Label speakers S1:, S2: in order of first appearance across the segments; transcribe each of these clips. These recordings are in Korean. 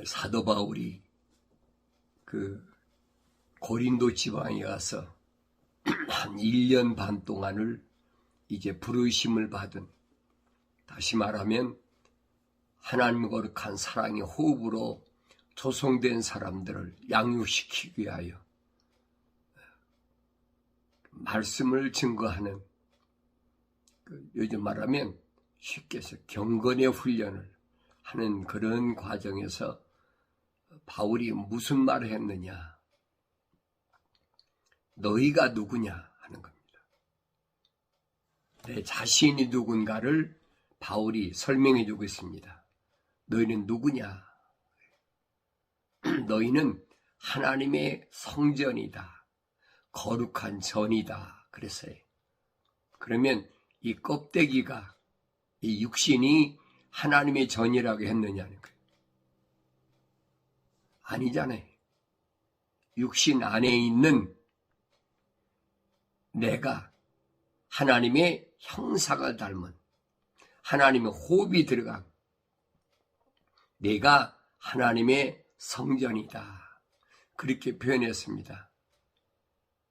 S1: 사도 바울이 그 고린도 지방에 가서 한 1년 반 동안을 이제 부르심을 받은, 다시 말하면 하나님 거룩한 사랑의 호흡으로 조성된 사람들을 양육시키기 위하여 말씀을 증거하는, 요즘 말하면 쉽게 해서 경건의 훈련을 하는 그런 과정에서 바울이 무슨 말을 했느냐, 너희가 누구냐 하는 겁니다. 내 자신이 누군가를 바울이 설명해 주고 있습니다. 너희는 누구냐? 너희는 하나님의 성전이다, 거룩한 전이다 그랬어요. 그러면 이 껍데기가, 이 육신이 하나님의 전이라고 했느냐는 거예요. 아니잖아요. 육신 안에 있는 내가 하나님의 형상을 닮은, 하나님의 호흡이 들어간 내가 하나님의 성전이다, 그렇게 표현했습니다.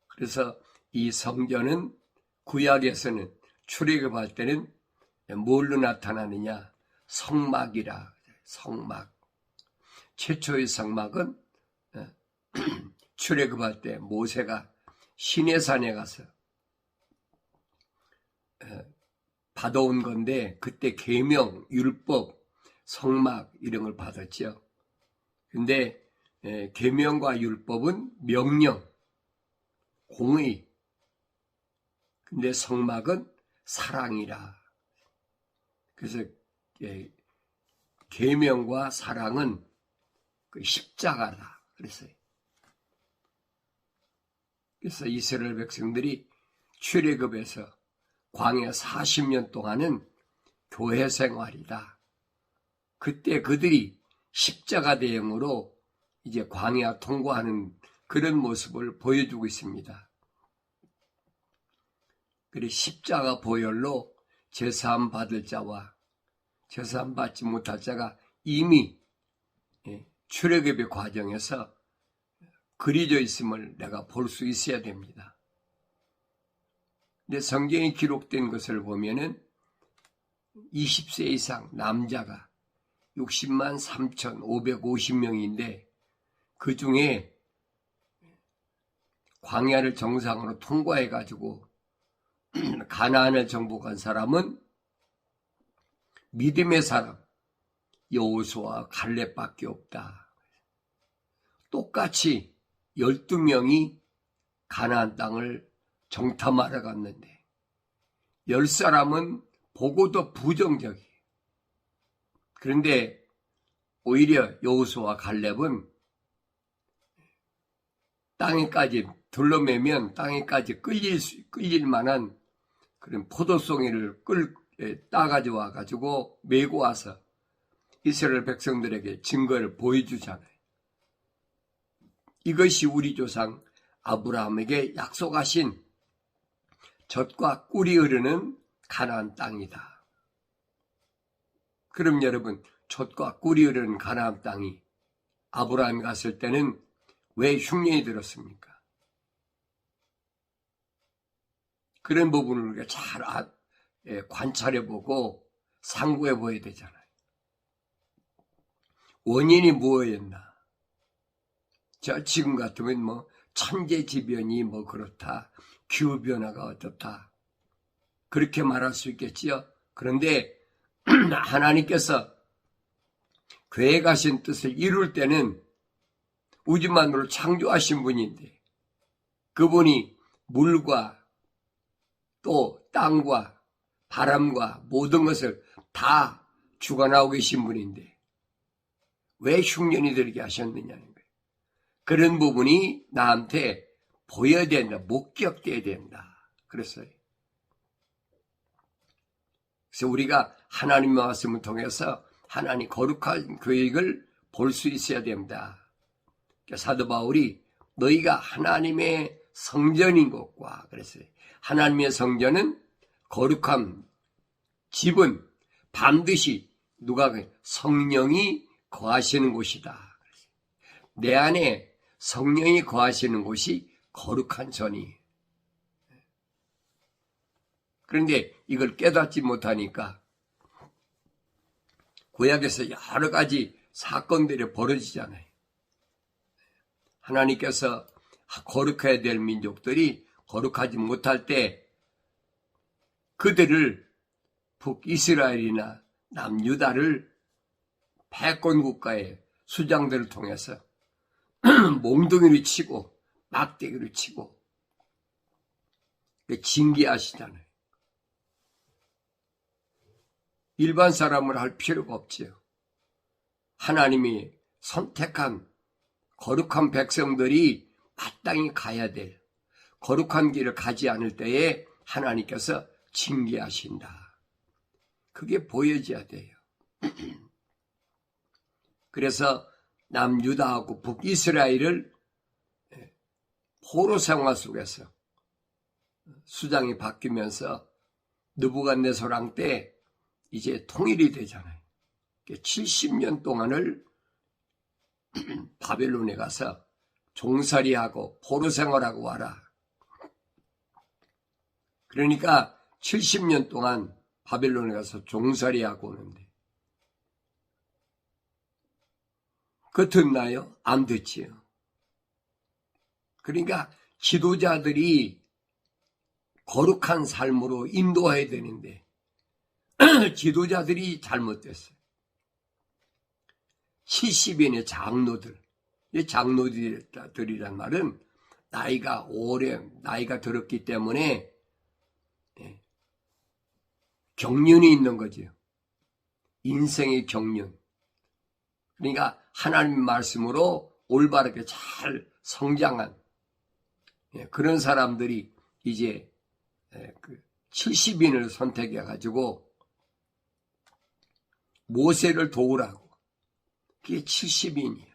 S1: 그래서 이 성전은 구약에서는 출애굽할 때는 뭘로 나타나느냐, 성막이라. 성막. 최초의 성막은 출애굽할 때 모세가 시내산에 가서 받아온 건데, 그때 계명, 율법, 성막 이런 걸 받았죠. 근데 계명과 율법은 명령, 공의. 근데 성막은 사랑이라. 그래서 계명과 사랑은 그 십자가다 그랬어요. 그래서 이스라엘 백성들이 출애굽에서 광야 40년 동안은 교회 생활이다. 그때 그들이 십자가 대형으로 이제 광야 통과하는 그런 모습을 보여주고 있습니다. 그래 십자가 보혈로 제사함 받을 자와 제사함 받지 못할 자가 이미 출애굽의 과정에서 그려져 있음을 내가 볼 수 있어야 됩니다. 근데 성경에 기록된 것을 보면은 20세 이상 남자가 60만 3,550명인데 그 중에 광야를 정상으로 통과해가지고 가나안을 정복한 사람은 믿음의 사람 여호수아와 갈렙밖에 없다. 똑같이 12명이 가나안 땅을 정탐하러 갔는데 10사람은 보고도 부정적이에요. 그런데 오히려 여호수아와 갈렙은 땅에까지 둘러매면 땅에까지 끌릴 만한 그런 포도송이를 따가지고 와가지고 메고 와서 이스라엘 백성들에게 증거를 보여주잖아요. 이것이 우리 조상 아브라함에게 약속하신 젖과 꿀이 흐르는 가나안 땅이다. 그럼 여러분, 젖과 꿀이 흐르는 가나안 땅이 아브라함이 갔을 때는 왜 흉년이 들었습니까? 그런 부분을 우리가 잘 관찰해보고 상고해봐야 되잖아요. 원인이 무엇이었나? 지금 같으면 천재지변이 그렇다, 기후변화가 어떻다, 그렇게 말할 수 있겠지요. 그런데 하나님께서 계획하신 뜻을 이룰 때는 우주만으로 창조하신 분인데 그분이 물과 또 땅과 바람과 모든 것을 다 주관하고 계신 분인데 왜 흉년이 들게 하셨느냐는 거예요. 그런 부분이 나한테 보여야 된다, 목격돼야 된다 그랬어요. 그래서 우리가 하나님의 말씀을 통해서 하나님 거룩한 계획을 볼 수 있어야 됩니다. 사도 바울이 너희가 하나님의 성전인 것과 그랬어요. 하나님의 성전은 거룩한 집은 반드시 누가 성령이 거하시는 곳이다. 내 안에 성령이 거하시는 곳이 거룩한 전이. 그런데 이걸 깨닫지 못하니까 구약에서 여러 가지 사건들이 벌어지잖아요. 하나님께서 거룩해야 될 민족들이 거룩하지 못할 때 그들을 북이스라엘이나 남유다를 패권 국가의 수장들을 통해서 몽둥이를 치고 막대기를 치고 징계하시잖아요. 일반 사람을 할 필요가 없지요. 하나님이 선택한 거룩한 백성들이 마땅히 가야 될 거룩한 길을 가지 않을 때에 하나님께서 징계하신다. 그게 보여져야 돼요. 그래서 남유다하고 북이스라엘을 포로 생활 속에서 수장이 바뀌면서 느부갓네살 왕 때 이제 통일이 되잖아요. 70년 동안을 바벨론에 가서 종살이하고 포로 생활하고 와라. 그러니까 70년 동안 바벨론에 가서 종살이하고 오는데 그거 듣나요? 안 듣지요. 그러니까 지도자들이 거룩한 삶으로 인도해야 되는데 지도자들이 잘못됐어요. 70인의 장로들, 이 장로들이란 말은 나이가 들었기 때문에 경륜이 있는 거죠. 인생의 경륜. 그러니까 하나님 말씀으로 올바르게 잘 성장한 그런 사람들이 이제 70인을 선택해가지고 모세를 도우라고. 그게 70인이야.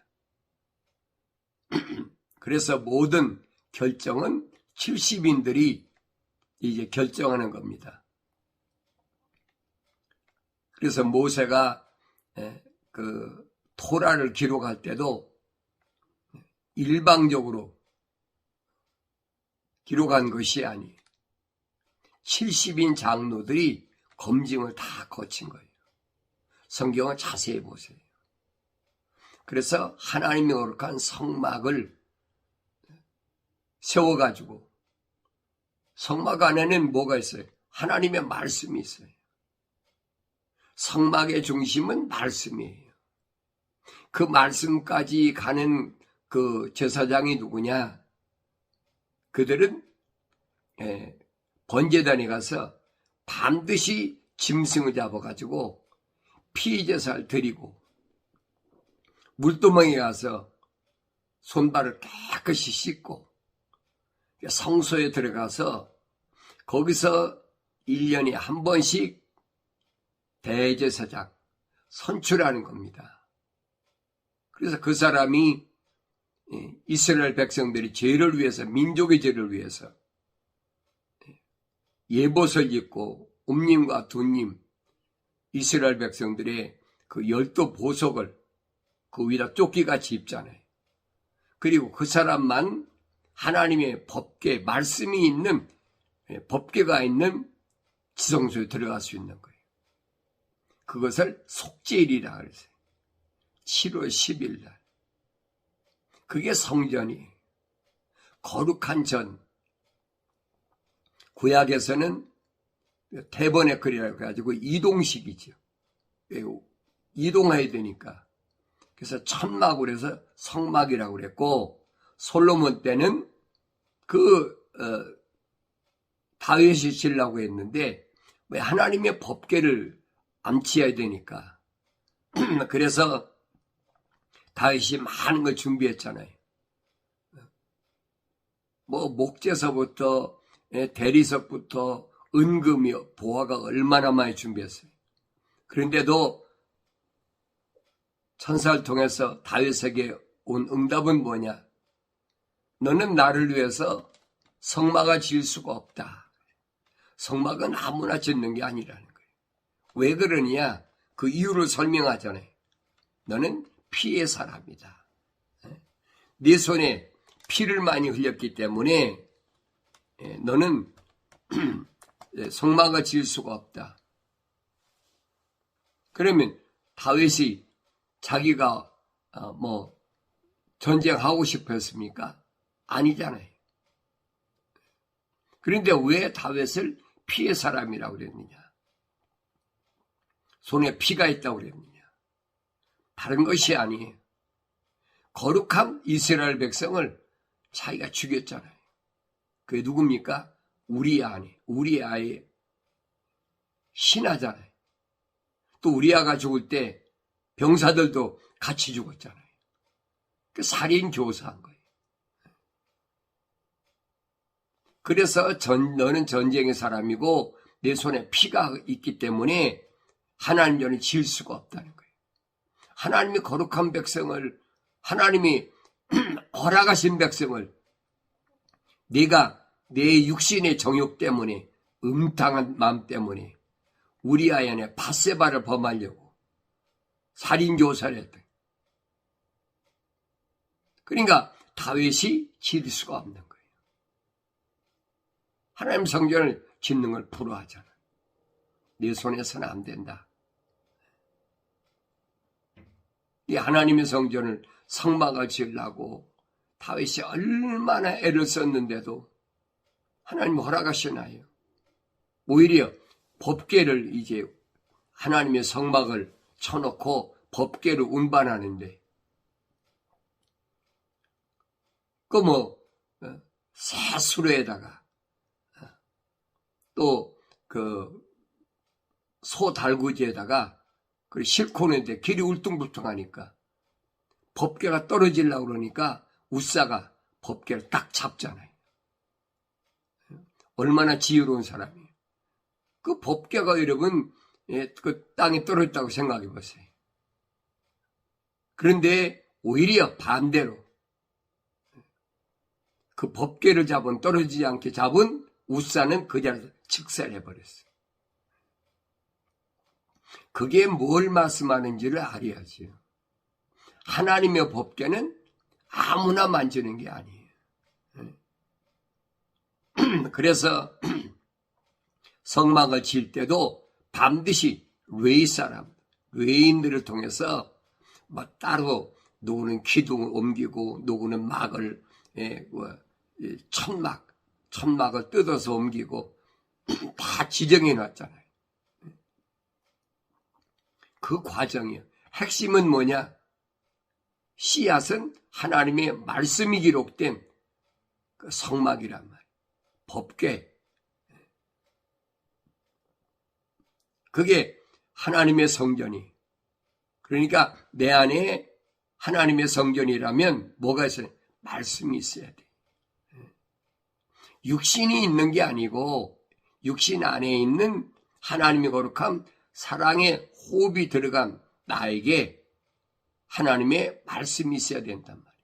S1: 그래서 모든 결정은 70인들이 이제 결정하는 겁니다. 그래서 모세가 그 토라를 기록할 때도 일방적으로 기록한 것이 아니에요. 70인 장로들이 검증을 다 거친 거예요. 성경을 자세히 보세요. 그래서 하나님의 거룩한 성막을 세워가지고 성막 안에는 뭐가 있어요? 하나님의 말씀이 있어요. 성막의 중심은 말씀이에요. 그 말씀까지 가는 그 제사장이 누구냐? 그들은 번제단에 가서 반드시 짐승을 잡아가지고 피제사를 드리고 물두멍에 가서 손발을 깨끗이 씻고 성소에 들어가서 거기서 1년에 한 번씩 대제사장 선출하는 겁니다. 그래서 그 사람이 이스라엘 백성들이 죄를 위해서, 민족의 죄를 위해서 예봇을 입고 옴님과 둠님 이스라엘 백성들의 그 12보석을 그 위에다 조끼같이 입잖아요. 그리고 그 사람만 하나님의 법궤, 말씀이 있는 법궤가 있는 지성소에 들어갈 수 있는 거예요. 그것을 속죄일이라 그랬어요. 7월 10일 날. 그게 성전이에요. 거룩한 전. 구약에서는 태버네클이라고 해가지고 이동식이죠. 이동해야 되니까. 그래서 천막으로 해서 성막이라고 그랬고, 솔로몬 때는 다윗이 지으려고 했는데 왜 하나님의 법궤를 암치해야 되니까. 그래서 다윗이 많은 걸 준비했잖아요. 뭐 목제서부터 대리석부터 은금이 보화가 얼마나 많이 준비했어요. 그런데도 천사를 통해서 다윗에게 온 응답은 뭐냐? 너는 나를 위해서 성막을 지을 수가 없다. 성막은 아무나 짓는 게 아니라는 거예요. 왜 그러냐? 그 이유를 설명하잖아요. 너는 피의 사람이다. 네 손에 피를 많이 흘렸기 때문에 너는 성막을 지을 수가 없다. 그러면 다윗이 자기가 전쟁하고 싶었습니까? 아니잖아요. 그런데 왜 다윗을 피의 사람이라고 그랬느냐? 손에 피가 있다고 그랬느냐? 다른 것이 아니에요. 거룩한 이스라엘 백성을 자기가 죽였잖아요. 그게 누굽니까? 우리아의 신하잖아요. 또 우리아가 죽을 때 병사들도 같이 죽었잖아요. 그 살인 교사한 거예요. 그래서 너는 전쟁의 사람이고 내 손에 피가 있기 때문에 하나님 전에 지을 수가 없다는 거예요. 하나님이 거룩한 백성을, 하나님이 허락하신 백성을 내가 내 육신의 정욕 때문에, 음탕한 마음 때문에 우리 아이 안에 밧세바를 범하려고 살인교사를 했다. 그러니까 다윗이 지을 수가 없는 거예요. 하나님 성전을 짓는 걸 불허하잖아. 내 손에서는 안 된다. 이 하나님의 성전을 성막을 지으려고 다윗이 얼마나 애를 썼는데도 하나님 허락하시나요? 오히려 법궤를 이제 하나님의 성막을 쳐놓고 법궤를 운반하는데 새 수레에다가 또 소 달구지에다가 싣고 오는데 길이 울퉁불퉁하니까 법궤가 떨어지려고 그러니까 우사가 법궤를 딱 잡잖아요. 얼마나 지혜로운 사람이에요. 그 법궤가 여러분 그 땅에 떨어졌다고 생각해 보세요. 그런데 오히려 반대로 그 법궤를 떨어지지 않게 잡은 우사는 그 자리에서 직살해버렸어요. 그게 뭘 말씀하는지를 알아야지요. 하나님의 법궤는 아무나 만지는 게 아니에요. 그래서 성막을 지을 때도 반드시 레위인들을 통해서 따로 누구는 기둥을 옮기고 누구는 막을 천막을 뜯어서 옮기고 다 지정해 놨잖아요. 그 과정이에요. 핵심은 뭐냐? 씨앗은 하나님의 말씀이 기록된 그 성막이란 말이에요. 법궤. 그게 하나님의 성전이. 그러니까 내 안에 하나님의 성전이라면 뭐가 있어요? 말씀이 있어야 돼. 육신이 있는 게 아니고 육신 안에 있는 하나님의 거룩함, 사랑의 호흡이 들어간 나에게 하나님의 말씀이 있어야 된단 말이에요.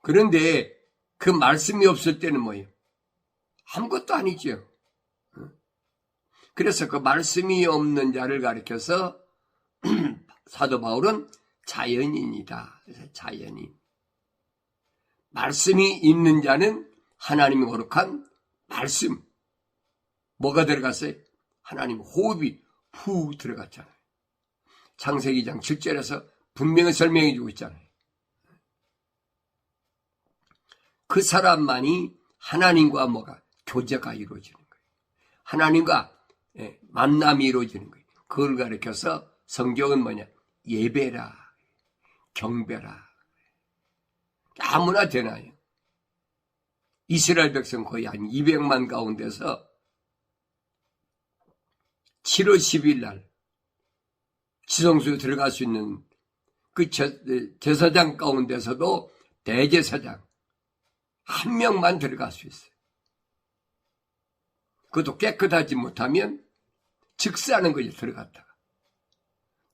S1: 그런데 그 말씀이 없을 때는 뭐예요? 아무것도 아니죠. 그래서 그 말씀이 없는 자를 가리켜서 사도 바울은 자연인이다. 그래서 자연인. 말씀이 있는 자는 하나님의 거룩한 말씀. 뭐가 들어갔어요? 하나님 호흡이 후 들어갔잖아요. 창세기 2장 7절에서 분명히 설명해 주고 있잖아요. 그 사람만이 하나님과 교제가 이루어지는 거예요. 하나님과 만남이 이루어지는 거예요. 그걸 가리켜서 성경은 뭐냐? 예배라, 경배라. 아무나 되나요? 이스라엘 백성 거의 한 200만 가운데서 7월 10일 날 지성소에 들어갈 수 있는 그 제사장 가운데서도 대제사장 한 명만 들어갈 수 있어요. 그것도 깨끗하지 못하면 즉사하는 거예요. 들어갔다가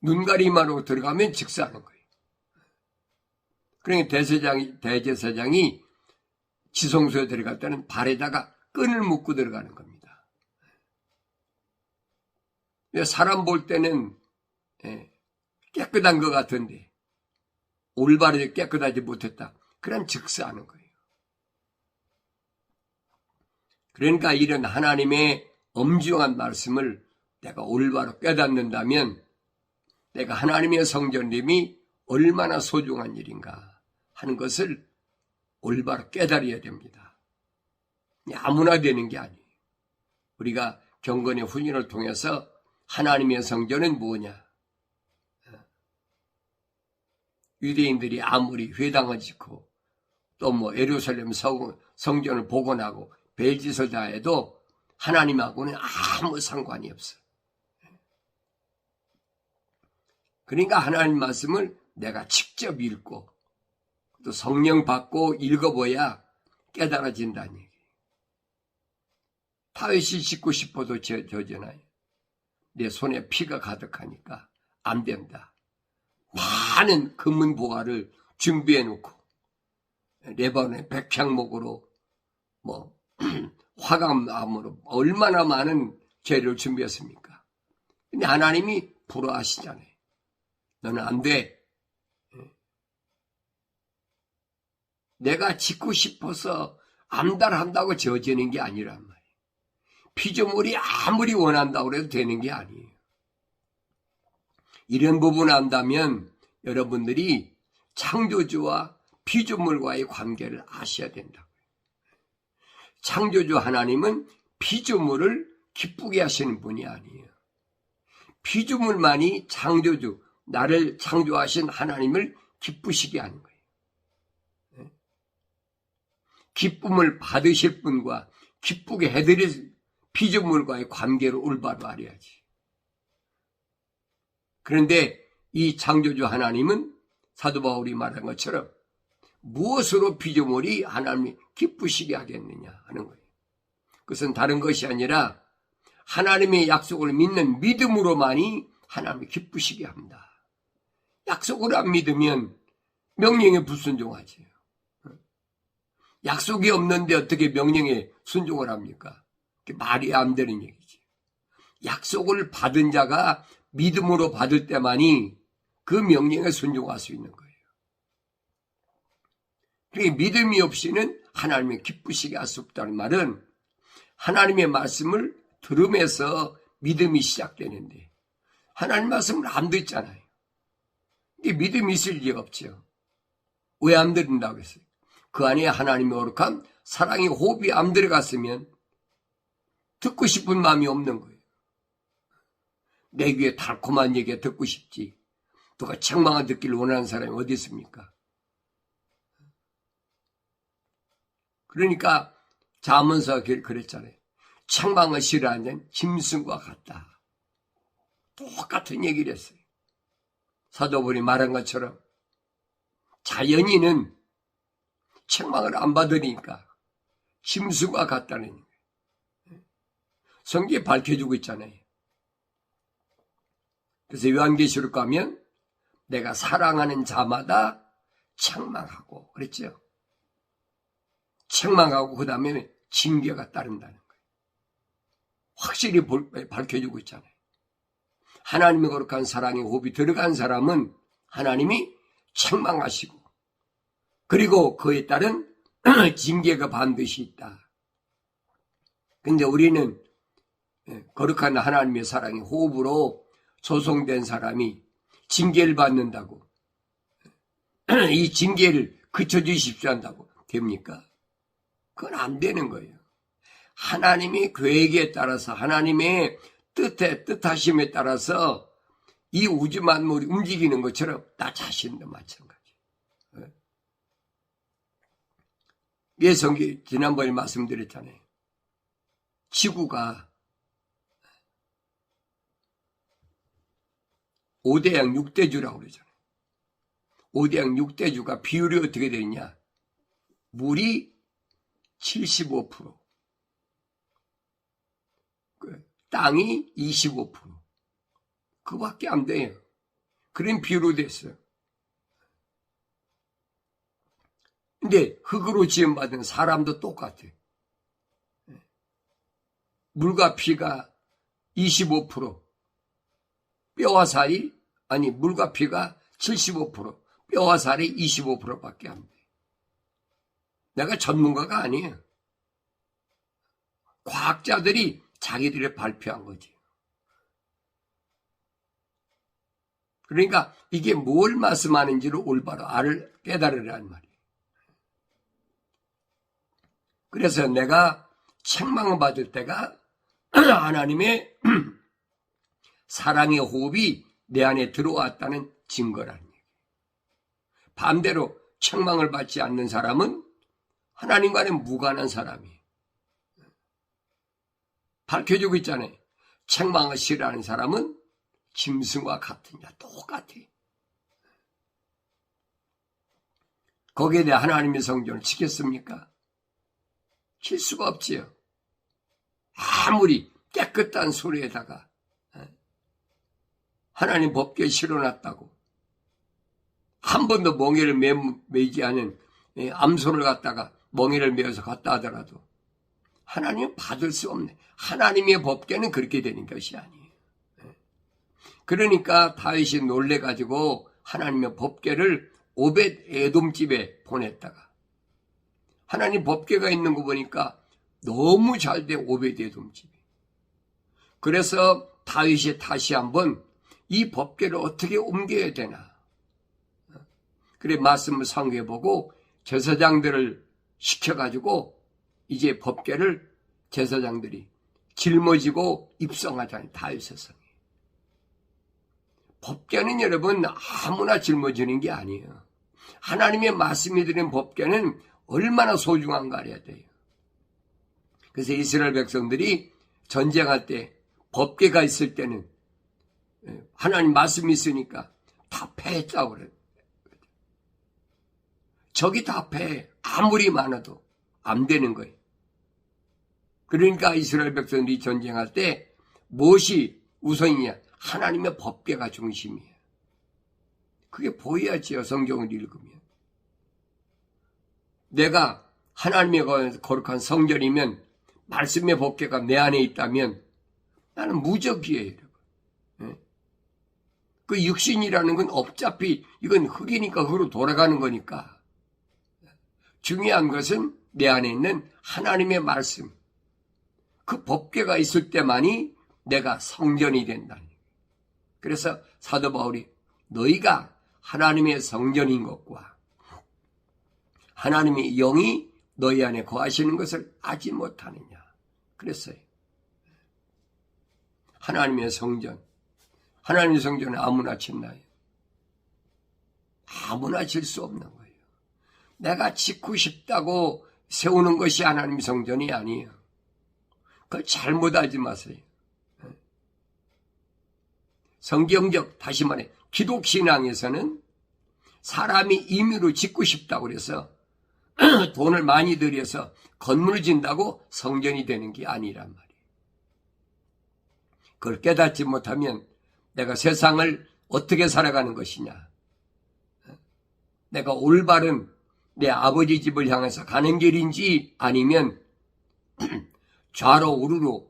S1: 눈가리만으로 들어가면 즉사하는 거예요. 그러니까 대제사장이 지성소에 들어갈 때는 발에다가 끈을 묶고 들어가는 겁니다. 사람 볼 때는 깨끗한 것 같은데 올바르게 깨끗하지 못했다. 그럼 즉사하는 거예요. 그러니까 이런 하나님의 엄중한 말씀을 내가 올바로 깨닫는다면 내가 하나님의 성전됨이 얼마나 소중한 일인가 하는 것을 올바로 깨달아야 됩니다. 아무나 되는 게 아니에요. 우리가 경건의 훈련을 통해서 하나님의 성전은 뭐냐? 유대인들이 아무리 회당을 짓고 또 뭐 예루살렘 성전을 복원하고 벨짓을 다해도 하나님하고는 아무 상관이 없어. 그러니까 하나님 말씀을 내가 직접 읽고 또 성령 받고 읽어봐야 깨달아진다는 얘기. 다윗이 짓고 싶어도 저잖아요. 내 손에 피가 가득하니까 안 된다. 많은 금은 보화를 준비해 놓고 레바논의 백향목으로 뭐 화감나무로 얼마나 많은 재료를 준비했습니까? 근데 하나님이 불허하시잖아요. 너는 안 돼. 내가 짓고 싶어서 암달한다고 지어지는 게 아니란 말이에요. 피조물이 아무리 원한다고 해도 되는 게 아니에요. 이런 부분을 안다면 여러분들이 창조주와 피조물과의 관계를 아셔야 된다고요. 창조주 하나님은 피조물을 기쁘게 하시는 분이 아니에요. 피조물만이 창조주, 나를 창조하신 하나님을 기쁘시게 하는 거예요. 기쁨을 받으실 분과 기쁘게 해드릴 피조물과의 관계를 올바로 알아야지. 그런데 이 창조주 하나님은 사도 바울이 말한 것처럼 무엇으로 피조물이 하나님이 기쁘시게 하겠느냐 하는 거예요. 그것은 다른 것이 아니라 하나님의 약속을 믿는 믿음으로만이 하나님이 기쁘시게 합니다. 약속을 안 믿으면 명령에 불순종하지. 약속이 없는데 어떻게 명령에 순종을 합니까? 말이 안 되는 얘기지. 약속을 받은 자가 믿음으로 받을 때만이 그 명령에 순종할 수 있는 거예요. 그러니까 믿음이 없이는 하나님의 기쁘시게 할 수 없다는 말은 하나님의 말씀을 들으면서 믿음이 시작되는데 하나님 말씀을 안 듣잖아요. 이게 믿음이 있을 리가 없죠. 왜 안 듣는다고 했어요? 그 안에 하나님의 거룩한 사랑의 호흡이 안 들어갔으면 듣고 싶은 마음이 없는 거예요. 내 귀에 달콤한 얘기 듣고 싶지. 누가 책망을 듣기를 원하는 사람이 어디 있습니까? 그러니까 잠언서가 그랬잖아요. 책망을 싫어하는 자는 짐승과 같다. 똑같은 얘기를 했어요. 사도분이 말한 것처럼 자연인은 책망을 안 받으니까 짐승과 같다는 거예요. 성경에 밝혀주고 있잖아요. 그래서 요한계시록 가면 내가 사랑하는 자마다 책망하고 그랬죠. 책망하고 그 다음에 징계가 따른다는 거예요. 확실히 밝혀주고 있잖아요. 하나님의 거룩한 사랑의 호흡이 들어간 사람은 하나님이 책망하시고 그리고 그에 따른 징계가 반드시 있다. 근데 우리는 거룩한 하나님의 사랑의 호흡으로 소송된 사람이 징계를 받는다고 이 징계를 그쳐주십시오 한다고 됩니까? 그건 안 되는 거예요. 하나님의 계획에 따라서 하나님의 뜻하심에 따라서 이 우주 만물이 움직이는 것처럼 나 자신도 마찬가지. 성경 지난번에 말씀드렸잖아요. 지구가 5대양 6대주라고 그러잖아요. 5대양 6대주가 비율이 어떻게 되느냐? 물이 75%, 땅이 25%. 그밖에 안 돼요. 그런 비율로 됐어요. 근데 흙으로 지음받은 사람도 똑같아요. 물과 피가 25%, 뼈와 살이 아니 물과 피가 75%, 뼈와 살이 25%밖에 안 돼. 내가 전문가가 아니에요. 과학자들이 자기들이 발표한 거지. 그러니까 이게 뭘 말씀하는지를 올바로 깨달으라는 말이에요. 그래서 내가 책망을 받을 때가 하나님의 사랑의 호흡이 내 안에 들어왔다는 증거라는 얘기예요. 반대로 책망을 받지 않는 사람은 하나님과는 무관한 사람이에요. 밝혀지고 있잖아요. 책망을 싫어하는 사람은 짐승과 같으냐, 똑같아. 거기에 대해 하나님의 성전을 지켰습니까? 칠 수가 없지요. 아무리 깨끗한 소리에다가 하나님 법궤에 실어놨다고 한 번도 멍에를 매지 않은 암소를 갖다가 멍에를 매어서 갔다 하더라도 하나님은 받을 수 없네. 하나님의 법궤는 그렇게 되는 것이 아니에요. 그러니까 다윗이 놀래가지고 하나님의 법궤를 오벳 에돔 집에 보냈다가 하나님 법궤가 있는 거 보니까 너무 잘 돼, 오벳 에돔 집이. 그래서 다윗이 다시 한번 이 법궤를 어떻게 옮겨야 되나. 그래 말씀을 상고해보고 제사장들을 시켜가지고 이제 법궤를 제사장들이 짊어지고 입성하자니 다윗의 성에. 법궤는 여러분 아무나 짊어지는 게 아니에요. 하나님의 말씀이 드린 법궤는 얼마나 소중한가 알아야 돼요. 그래서 이스라엘 백성들이 전쟁할 때 법궤가 있을 때는 하나님 말씀이 있으니까 다 패했다고 그래요. 적이 다 패해. 아무리 많아도 안 되는 거예요. 그러니까 이스라엘 백성들이 전쟁할 때 무엇이 우선이냐? 하나님의 법궤가 중심이에요. 그게 보여야지요, 성경을 읽으면. 내가 하나님의 거룩한 성전이면 말씀의 법궤가 내 안에 있다면 나는 무적이에요. 그 육신이라는 건 어차피 이건 흙이니까 흙으로 돌아가는 거니까. 중요한 것은 내 안에 있는 하나님의 말씀. 그 법궤가 있을 때만이 내가 성전이 된다는 거예요. 그래서 사도 바울이 너희가 하나님의 성전인 것과 하나님의 영이 너희 안에 거하시는 것을 알지 못하느냐. 그랬어요. 하나님의 성전. 하나님의 성전은 아무나 짓나요? 아무나 질 수 없는 거예요. 내가 짓고 싶다고 세우는 것이 하나님의 성전이 아니에요. 그걸 잘못하지 마세요. 성경적, 다시 말해 기독신앙에서는 사람이 임의로 짓고 싶다고 그래서 돈을 많이 들여서 건물을 짓는다고 성전이 되는 게 아니란 말이에요. 그걸 깨닫지 못하면 내가 세상을 어떻게 살아가는 것이냐, 내가 올바른 내 아버지 집을 향해서 가는 길인지 아니면 좌로 우르로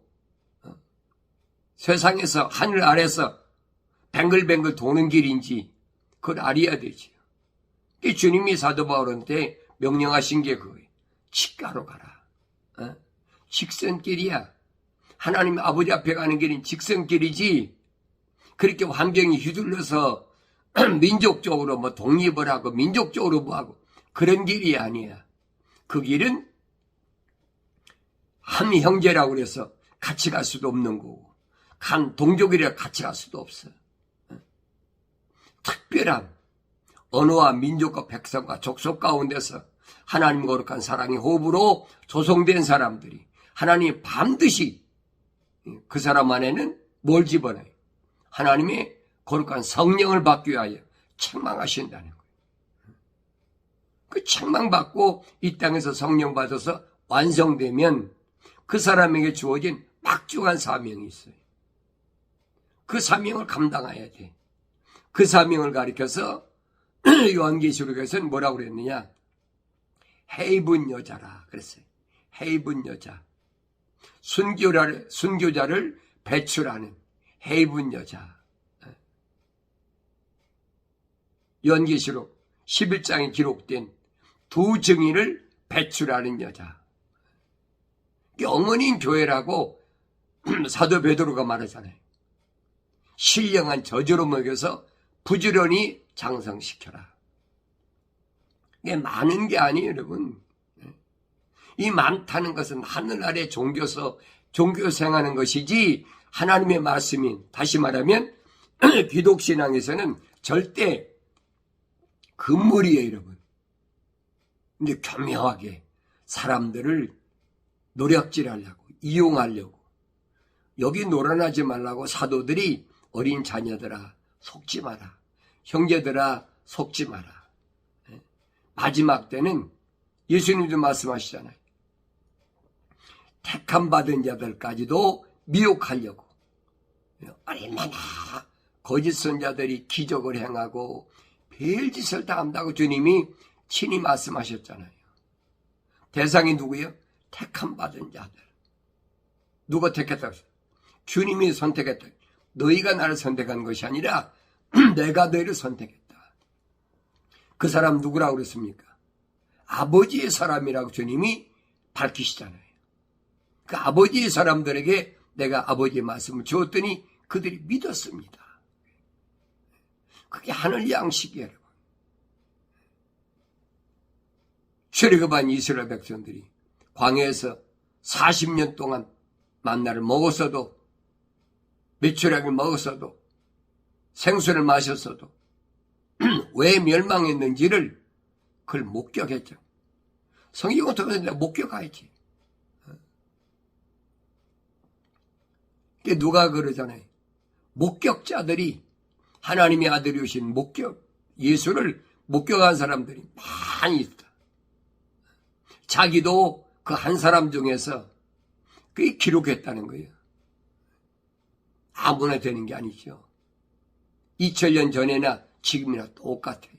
S1: 세상에서 하늘 아래서 뱅글뱅글 도는 길인지 그걸 알아야 되지요. 주님이 사도 바울한테 명령하신 게 그거예요. 직가로 가라. 직선길이야. 하나님 아버지 앞에 가는 길은 직선길이지 그렇게 환경이 휘둘러서 민족적으로 뭐 독립을 하고 민족적으로 뭐 하고 그런 길이 아니야. 그 길은 한 형제라고 그래서 같이 갈 수도 없는 거고 한 동족이라 같이 갈 수도 없어. 특별한 언어와 민족과 백성과 족속 가운데서 하나님 거룩한 사랑의 호흡으로 조성된 사람들이 하나님이 반드시 그 사람 안에는 뭘 집어넣어요? 하나님의 거룩한 성령을 받기 위하여 책망하신다는 거예요. 그 책망받고 이 땅에서 성령 받아서 완성되면 그 사람에게 주어진 막중한 사명이 있어요. 그 사명을 감당해야 돼. 그 사명을 가리켜서 요한계시록에서는 뭐라고 그랬느냐? 헤이븐 여자라 그랬어요. 헤이븐 여자. 순교자를 배출하는 헤이븐 여자. 요한계시록 11장에 기록된 두 증인을 배출하는 여자. 영원인 교회라고 사도 베드로가 말하잖아요. 신령한 저주로 먹여서 부지런히 장성시켜라. 이게 많은 게 아니에요, 여러분. 이 많다는 것은 하늘 아래 종교생하는 것이지 하나님의 말씀이, 다시 말하면 기독신앙에서는 절대 금물이에요, 여러분. 근데 교묘하게 사람들을 노략질하려고, 이용하려고, 여기 놀아나지 말라고 사도들이 어린 자녀들아 속지 마라, 형제들아 속지 마라. 마지막 때는 예수님도 말씀하시잖아요. 택함 받은 자들까지도 미혹하려고 얼마나 거짓 선자들이 기적을 행하고 별짓을 다 한다고 주님이 친히 말씀하셨잖아요. 대상이 누구예요? 택함 받은 자들. 누가 택했다고 했어요? 주님이 선택했다. 너희가 나를 선택한 것이 아니라 내가 너희를 선택했다. 그 사람 누구라고 그랬습니까? 아버지의 사람이라고 주님이 밝히시잖아요. 그 아버지의 사람들에게 내가 아버지의 말씀을 주었더니 그들이 믿었습니다. 그게 하늘 양식이에요, 여러분. 출애굽한 이스라엘 백성들이 광야에서 40년 동안 만나를 먹었어도, 메추라기를 먹었어도, 생수를 마셨어도 왜 멸망했는지를 그걸 목격했죠. 성경은 어떻게 목격하지. 누가 그러잖아요. 목격자들이 하나님의 아들이 오신 예수를 목격한 사람들이 많이 있다. 자기도 그 한 사람 중에서 그게 기록했다는 거예요. 아무나 되는 게 아니죠. 2000년 전에나 지금이나 똑같아요.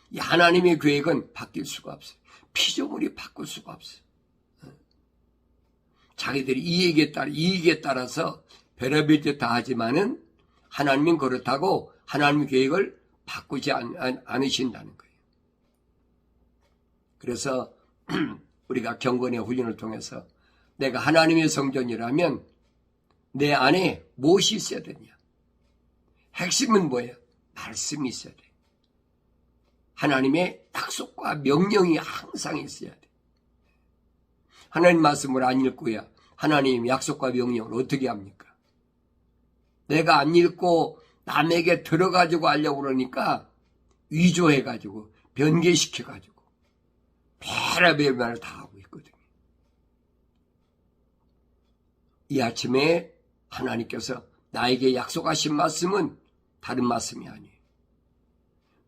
S1: 이 하나님의 계획은 바뀔 수가 없어요. 피조물이 바꿀 수가 없어요. 자기들이 이익에 따라서 별의별 짓 다 하지만은 하나님은 그렇다고 하나님의 계획을 바꾸지 않으신다는 거예요. 그래서 우리가 경건의 훈련을 통해서 내가 하나님의 성전이라면 내 안에 무엇이 있어야 되냐? 핵심은 뭐예요? 말씀이 있어야 돼. 하나님의 약속과 명령이 항상 있어야 돼. 하나님 말씀을 안 읽고야 하나님 약속과 명령을 어떻게 합니까? 내가 안 읽고 남에게 들어가지고 하려고 그러니까 위조해가지고 변개시켜가지고 별의별 말을 다 하고 있거든요. 이 아침에 하나님께서 나에게 약속하신 말씀은 다른 말씀이 아니에요.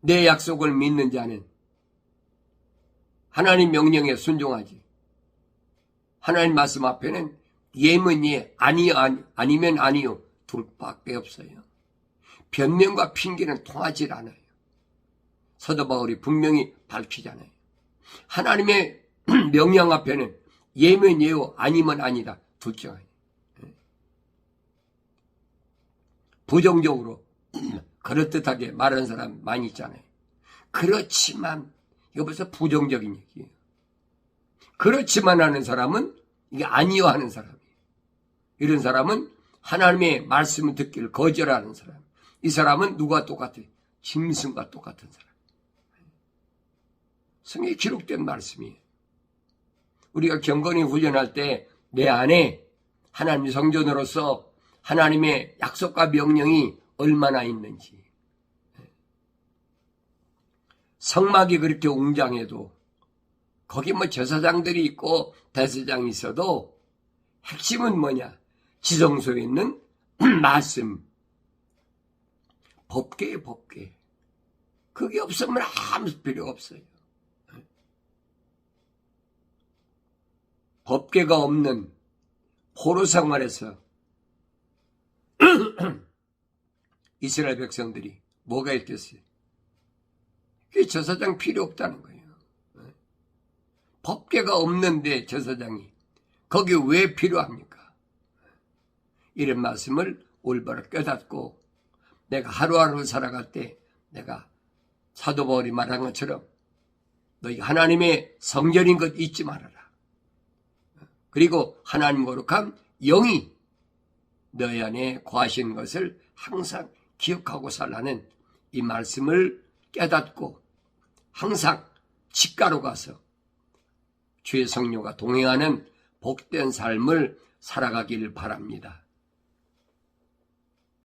S1: 내 약속을 믿는 자는 하나님 명령에 순종하지. 하나님 말씀 앞에는 예면 예, 아니면 아니요 둘밖에 없어요. 변명과 핑계는 통하지 않아요. 사도 바울이 분명히 밝히잖아요. 하나님의 명령 앞에는 예면 예요 아니면 아니다 둘 중 아니에요. 부정적으로 그럴듯하게 말하는 사람 많이 있잖아요. 그렇지만 이거 벌써 부정적인 얘기예요. 그렇지만 하는 사람은 이게 아니요 하는 사람이에요. 이런 사람은 하나님의 말씀을 듣기를 거절하는 사람. 이 사람은 누가 똑같아요? 짐승과 똑같은 사람. 성경에 기록된 말씀이에요. 우리가 경건히 훈련할 때 내 안에 하나님의 성전으로서 하나님의 약속과 명령이 얼마나 있는지. 성막이 그렇게 웅장해도 거기 뭐 제사장들이 있고 대제사장이 있어도 핵심은 뭐냐? 지성소에 있는 말씀. 법궤에 법궤. 그게 없으면 아무 필요가 없어요. 법궤가 없는 포로 생활에서 이스라엘 백성들이 뭐가 있겠어요? 그게 제사장 필요 없다는 거예요. 법궤가 없는데 제사장이 거기 왜 필요합니까? 이런 말씀을 올바로 깨닫고 내가 하루하루 살아갈 때 내가 사도 바울이 말한 것처럼 너희 하나님의 성전인 것 잊지 말아라. 그리고 하나님 거룩한 영이 너희 안에 거하시는 것을 항상 기억하고 살라는 이 말씀을 깨닫고 항상 직가로 가서 주의 성령과 동행하는 복된 삶을 살아가길 바랍니다.